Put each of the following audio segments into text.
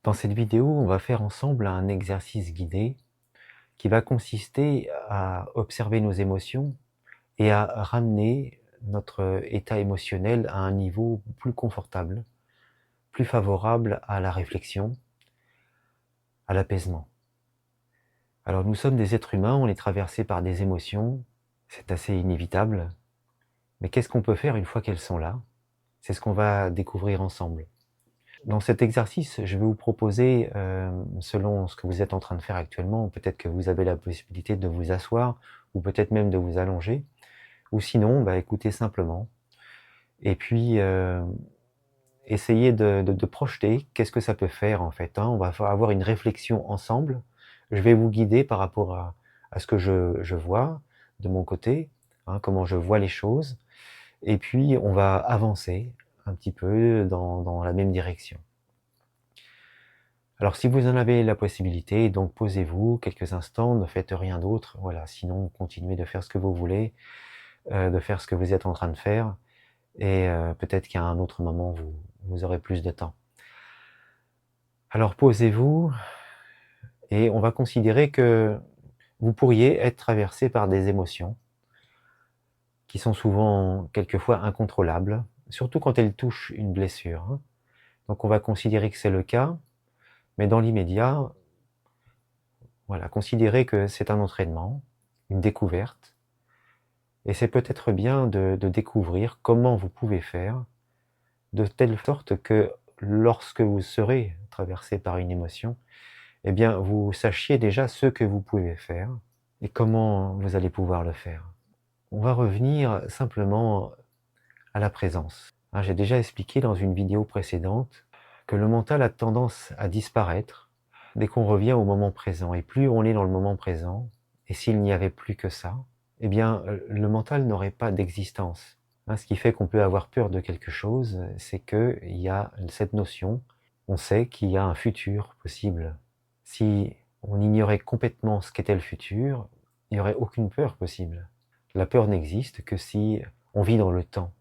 Dans cette vidéo, on va faire ensemble un exercice guidé qui va consister à observer nos émotions et à ramener notre état émotionnel à un niveau plus confortable, plus favorable à la réflexion, à l'apaisement. Alors nous sommes des êtres humains, on est traversés par des émotions, c'est assez inévitable, mais qu'est-ce qu'on peut faire une fois qu'elles sont là? C'est ce qu'on va découvrir ensemble. Dans cet exercice, je vais vous proposer, selon ce que vous êtes en train de faire actuellement, peut-être que vous avez la possibilité de vous asseoir ou peut-être même de vous allonger, ou sinon, écoutez simplement et puis essayez de projeter qu'est-ce que ça peut faire en fait, hein. On va avoir une réflexion ensemble. Je vais vous guider par rapport à ce que je vois de mon côté, hein, comment je vois les choses et puis on va avancer un petit peu dans la même direction. Alors si vous en avez la possibilité, donc posez-vous quelques instants, ne faites rien d'autre, voilà, sinon continuez de faire ce que vous voulez, de faire ce que vous êtes en train de faire, et peut-être qu'à un autre moment, vous aurez plus de temps. Alors posez-vous, et on va considérer que vous pourriez être traversé par des émotions qui sont souvent, quelquefois, incontrôlables, surtout quand elles touchent une blessure, hein. Donc on va considérer que c'est le cas, mais dans l'immédiat, voilà, considérez que c'est un entraînement, une découverte. Et c'est peut-être bien de découvrir comment vous pouvez faire de telle sorte que lorsque vous serez traversé par une émotion, eh bien, vous sachiez déjà ce que vous pouvez faire et comment vous allez pouvoir le faire. On va revenir simplement à la présence. Hein, j'ai déjà expliqué dans une vidéo précédente que le mental a tendance à disparaître dès qu'on revient au moment présent. Et plus on est dans le moment présent, et s'il n'y avait plus que ça, eh bien, le mental n'aurait pas d'existence. Hein, ce qui fait qu'on peut avoir peur de quelque chose, c'est qu'il y a cette notion, on sait qu'il y a un futur possible. Si on ignorait complètement ce qu'était le futur, il n'y aurait aucune peur possible. La peur n'existe que si on vit dans le temps,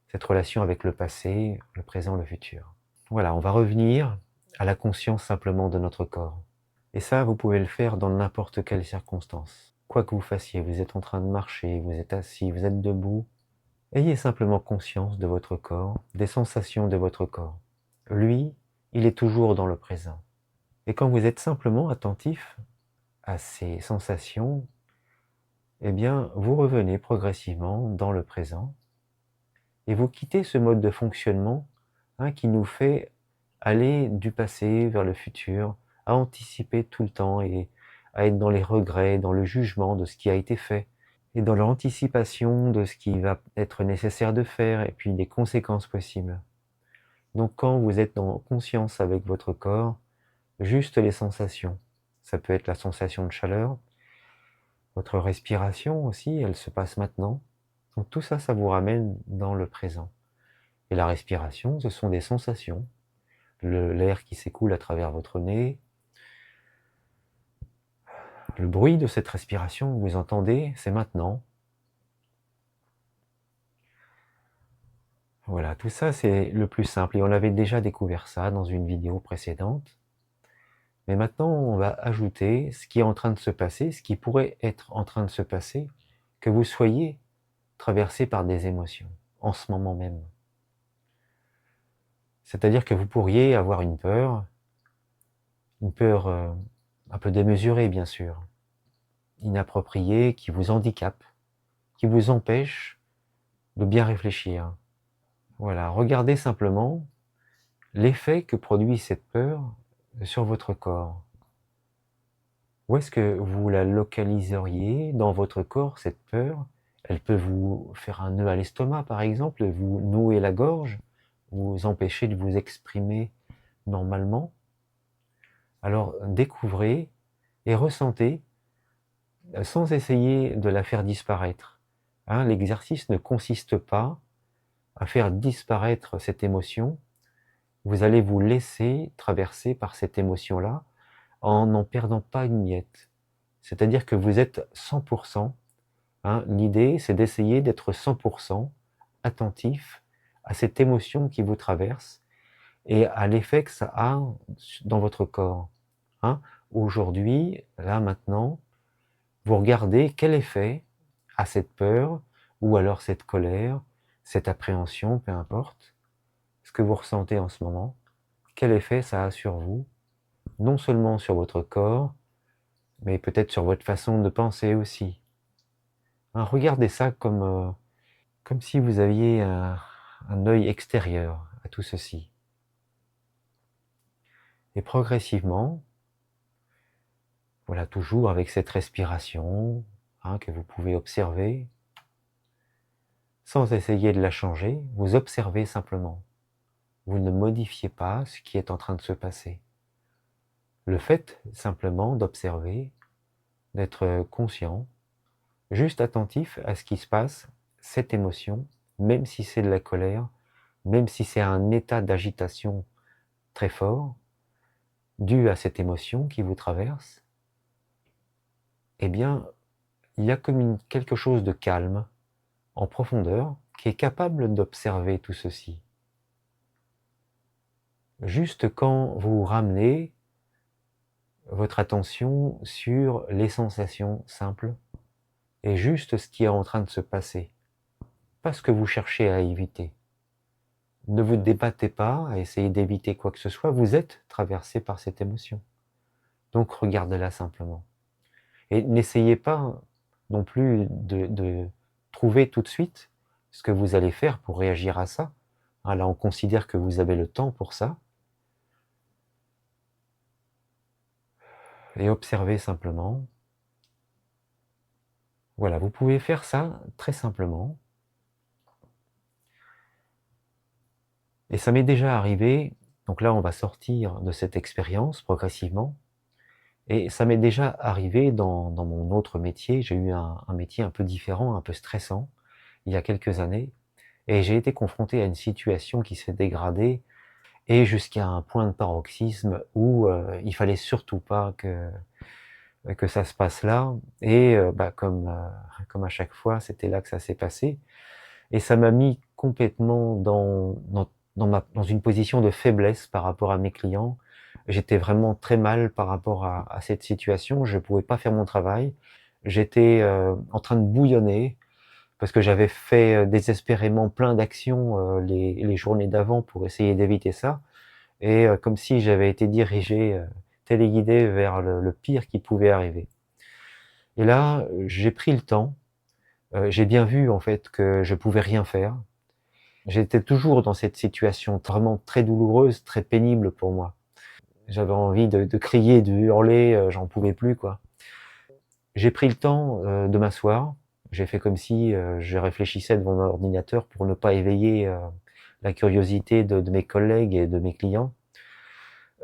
cette relation avec le passé, le présent, le futur. Voilà, on va revenir à la conscience simplement de notre corps. Et ça, vous pouvez le faire dans n'importe quelle circonstance. Quoi que vous fassiez, vous êtes en train de marcher, vous êtes assis, vous êtes debout, ayez simplement conscience de votre corps, des sensations de votre corps. Lui, il est toujours dans le présent. Et quand vous êtes simplement attentif à ces sensations, eh bien, vous revenez progressivement dans le présent et vous quittez ce mode de fonctionnement, hein, qui nous fait aller du passé vers le futur, à anticiper tout le temps et à être dans les regrets, dans le jugement de ce qui a été fait et dans l'anticipation de ce qui va être nécessaire de faire et puis des conséquences possibles. Donc quand vous êtes en conscience avec votre corps, juste les sensations, ça peut être la sensation de chaleur, votre respiration aussi, elle se passe maintenant. Donc tout ça, ça vous ramène dans le présent. Et la respiration, ce sont des sensations. L'air qui s'écoule à travers votre nez, le bruit de cette respiration que vous entendez, c'est maintenant. Voilà, tout ça c'est le plus simple et on avait déjà découvert ça dans une vidéo précédente. Mais maintenant on va ajouter ce qui est en train de se passer, ce qui pourrait être en train de se passer, que vous soyez traversé par des émotions, en ce moment même. C'est-à-dire que vous pourriez avoir une peur un peu démesurée bien sûr, inappropriée, qui vous handicape, qui vous empêche de bien réfléchir. Voilà, regardez simplement l'effet que produit cette peur sur votre corps. Où est-ce que vous la localiseriez dans votre corps, cette peur? Elle peut vous faire un nœud à l'estomac, par exemple, vous nouer la gorge, vous empêcher de vous exprimer normalement. Alors découvrez et ressentez sans essayer de la faire disparaître. Hein, l'exercice ne consiste pas à faire disparaître cette émotion. Vous allez vous laisser traverser par cette émotion-là en n'en perdant pas une miette. C'est-à-dire que vous êtes 100%. Hein, l'idée, c'est d'essayer d'être 100% attentif à cette émotion qui vous traverse et à l'effet que ça a dans votre corps. Hein. Aujourd'hui, là maintenant, vous regardez quel effet a cette peur, ou alors cette colère, cette appréhension, peu importe, ce que vous ressentez en ce moment, quel effet ça a sur vous, non seulement sur votre corps, mais peut-être sur votre façon de penser aussi. Hein, regardez ça comme si vous aviez un œil extérieur à tout ceci. Et progressivement, voilà, toujours avec cette respiration que vous pouvez observer, sans essayer de la changer, vous observez simplement. Vous ne modifiez pas ce qui est en train de se passer. Le fait simplement d'observer, d'être conscient, juste attentif à ce qui se passe, cette émotion, même si c'est de la colère, même si c'est un état d'agitation très fort, dû à cette émotion qui vous traverse, eh bien, il y a comme quelque chose de calme, en profondeur, qui est capable d'observer tout ceci. Juste quand vous ramenez votre attention sur les sensations simples et juste ce qui est en train de se passer, pas ce que vous cherchez à éviter. Ne vous débattez pas à essayer d'éviter quoi que ce soit, vous êtes traversé par cette émotion. Donc regardez-la simplement. Et n'essayez pas non plus de trouver tout de suite ce que vous allez faire pour réagir à ça. Là, on considère que vous avez le temps pour ça. Et observez simplement. Voilà, vous pouvez faire ça très simplement. Et ça m'est déjà arrivé, donc là on va sortir de cette expérience progressivement, et ça m'est déjà arrivé dans mon autre métier, j'ai eu un métier un peu différent, un peu stressant, il y a quelques années, et j'ai été confronté à une situation qui s'est dégradée, et jusqu'à un point de paroxysme où il fallait surtout pas que ça se passe là, et comme à chaque fois, c'était là que ça s'est passé, et ça m'a mis complètement dans une position de faiblesse par rapport à mes clients. J'étais vraiment très mal par rapport à cette situation, je ne pouvais pas faire mon travail. J'étais en train de bouillonner, parce que j'avais fait désespérément plein d'actions les journées d'avant pour essayer d'éviter ça, et comme si j'avais été dirigé, téléguidé vers le pire qui pouvait arriver. Et là, j'ai pris le temps, j'ai bien vu en fait que je pouvais rien faire. J'étais toujours dans cette situation vraiment très douloureuse, très pénible pour moi. J'avais envie de crier, de hurler, j'en pouvais plus, quoi. J'ai pris le temps de m'asseoir. J'ai fait comme si je réfléchissais devant mon ordinateur pour ne pas éveiller la curiosité de mes collègues et de mes clients.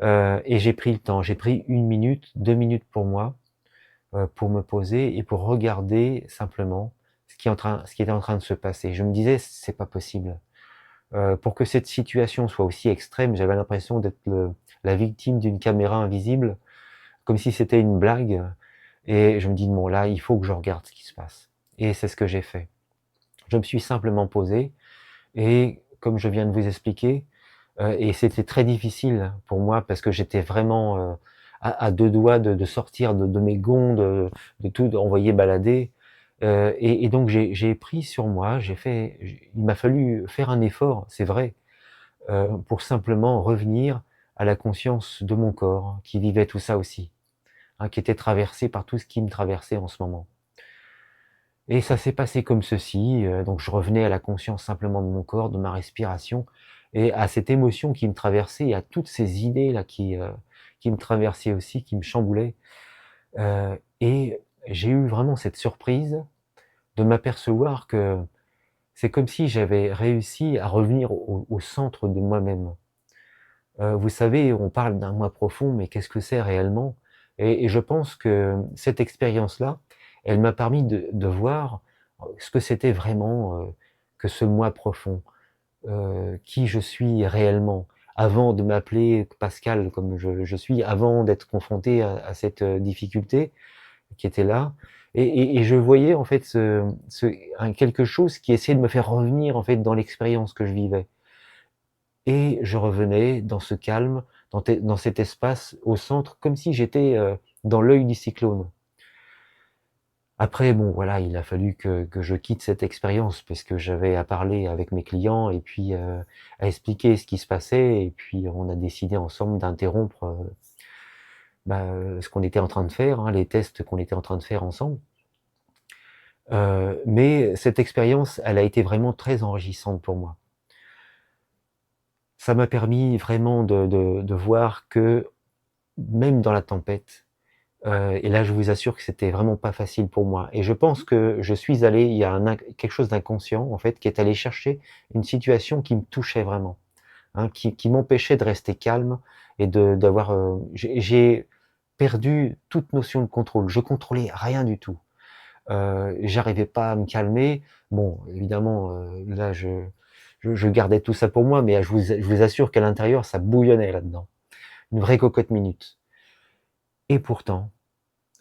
Et j'ai pris le temps. J'ai pris 1 minute, 2 minutes pour moi, pour me poser et pour regarder simplement ce qui était en train de se passer. Je me disais: «C'est pas possible». Pour que cette situation soit aussi extrême, j'avais l'impression d'être la victime d'une caméra invisible, comme si c'était une blague, et je me dis: «Bon là, il faut que je regarde ce qui se passe», et c'est ce que j'ai fait. Je me suis simplement posé, et comme je viens de vous expliquer, et c'était très difficile pour moi parce que j'étais vraiment à 2 doigts de sortir de mes gonds, de tout envoyer balader, et donc j'ai pris sur moi, il m'a fallu faire un effort, c'est vrai, pour simplement revenir à la conscience de mon corps, qui vivait tout ça aussi, qui était traversé par tout ce qui me traversait en ce moment. Et ça s'est passé comme ceci, donc je revenais à la conscience simplement de mon corps, de ma respiration, et à cette émotion qui me traversait, et à toutes ces idées-là qui me traversaient aussi, qui me chamboulaient. Et j'ai eu vraiment cette surprise de m'apercevoir que c'est comme si j'avais réussi à revenir au centre de moi-même. Vous savez, on parle d'un moi profond, mais qu'est-ce que c'est réellement? Et je pense que cette expérience-là, elle m'a permis de voir ce que c'était vraiment que ce moi profond, qui je suis réellement, avant de m'appeler Pascal comme je suis, avant d'être confronté à cette difficulté qui était là. Et je voyais en fait quelque chose qui essayait de me faire revenir en fait dans l'expérience que je vivais. et je revenais dans ce calme, dans cet espace au centre, comme si j'étais dans l'œil du cyclone. Après, bon, voilà, il a fallu que je quitte cette expérience parce que j'avais à parler avec mes clients et puis à expliquer ce qui se passait. Et puis, on a décidé ensemble d'interrompre ce qu'on était en train de faire, hein, les tests qu'on était en train de faire ensemble. Mais cette expérience, elle a été vraiment très enrichissante pour moi. Ça m'a permis vraiment de voir que même dans la tempête, et là je vous assure que c'était vraiment pas facile pour moi. Et je pense que je suis allé, il y a quelque chose d'inconscient en fait qui est allé chercher une situation qui me touchait vraiment, hein, qui m'empêchait de rester calme et d'avoir. J'ai perdu toute notion de contrôle. Je contrôlais rien du tout. J'arrivais pas à me calmer. Bon, évidemment, là, je gardais tout ça pour moi, mais je vous assure qu'à l'intérieur, ça bouillonnait là-dedans. Une vraie cocotte minute. Et pourtant,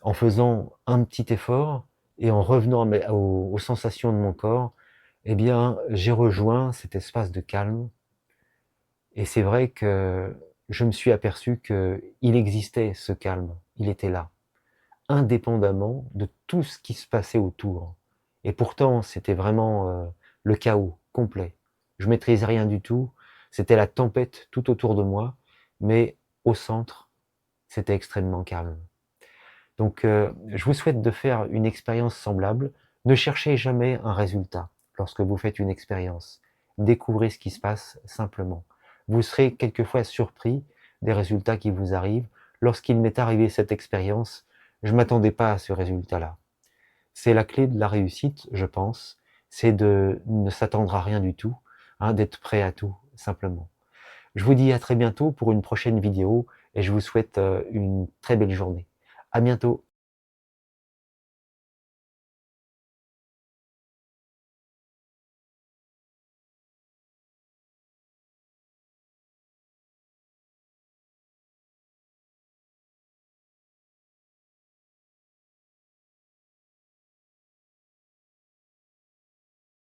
en faisant un petit effort et en revenant aux sensations de mon corps, eh bien, j'ai rejoint cet espace de calme. Et c'est vrai que je me suis aperçu qu'il existait ce calme. Il était là, indépendamment de tout ce qui se passait autour. Et pourtant, c'était vraiment le chaos complet. Je maîtrisais rien du tout. C'était la tempête tout autour de moi, mais au centre, c'était extrêmement calme. Donc, je vous souhaite de faire une expérience semblable. Ne cherchez jamais un résultat lorsque vous faites une expérience. Découvrez ce qui se passe simplement. Vous serez quelquefois surpris des résultats qui vous arrivent. Lorsqu'il m'est arrivé cette expérience, je m'attendais pas à ce résultat-là. C'est la clé de la réussite, je pense, c'est de ne s'attendre à rien du tout, hein, d'être prêt à tout, simplement. Je vous dis à très bientôt pour une prochaine vidéo et je vous souhaite une très belle journée. À bientôt.